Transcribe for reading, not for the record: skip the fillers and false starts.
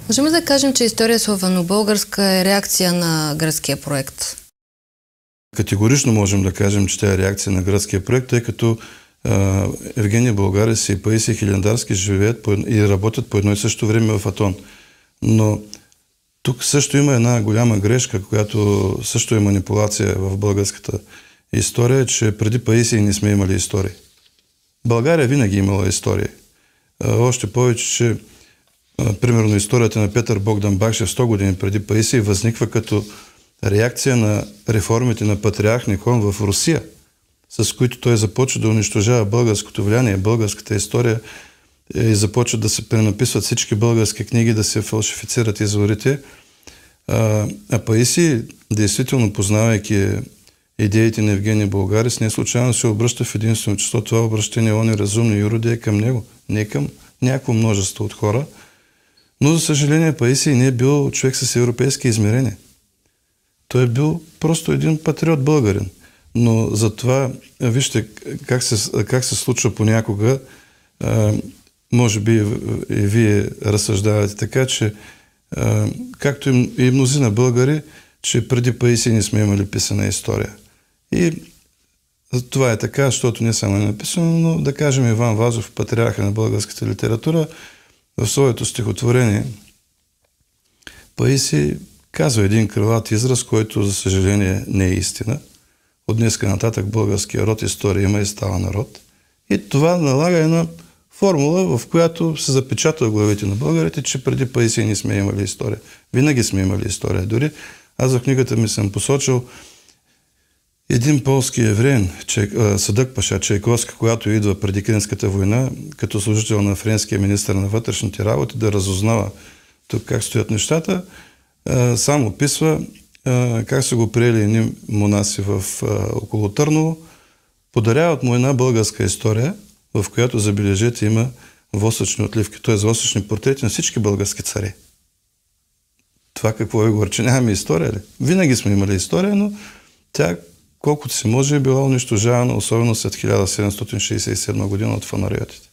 Можем ли да кажем, че история славянобългарска е реакция на гръцкия проект? Категорично можем да кажем, че тя е реакция на гръцкия проект, тъй като Евгения Болгарис и Паисий Хилендарски живеят и работят по едно и също време в Атон. Но тук също има една голяма грешка, която също е манипулация в българската история, че преди Паисий не сме имали истории. България винаги е имала истории. Още повече, че примерно историята на Петър Богдан Бакшев 100 години преди Паисий възниква като реакция на реформите на патриарх Никон в Русия, с които той започва да унищожава българското влияние, българската история и започва да се пренаписват всички български книги, да се фалшифицират изворите. А Паисий, действително познавайки идеите на Евгения Болгарис, не случайно се обръща в единствено число. Това обращение он е разумни юроди е към него, не към някакво множество от хора. Но, за съжаление, Паисий не е бил човек с европейски измерения. Той е бил просто един патриот българин. Но затова, вижте как се случва понякога, може би и вие разсъждавате така, че както и мнозина българи, че преди Паисий не сме имали писана история. И това е така, защото не само е написано, но да кажем Иван Вазов, патриарха на българската литература, в своето стихотворение Паисий казва един крилат израз, който за съжаление не е истина. От днеска нататък българския род история има и става народ. И това налага една формула, в която се запечатва в главите на българите, че преди Паисий не сме имали история. Винаги сме имали история. Дори аз в книгата ми съм посочил един полски евреин, Садък Паша Чайковски, която идва преди Кринската война, като служител на френския министър на вътрешните работи, да разузнава тук как стоят нещата, сам описва как са го приели едни монаси около Търново, подаряват му една българска история, в която, забележете, има восъчни отливки, т.е. восъчни портрети на всички български цари. Това какво е говори, че нямаме история ли? Винаги сме имали история, но тя колкото се може е била унищожавана, особено след 1767 година от фанариотите.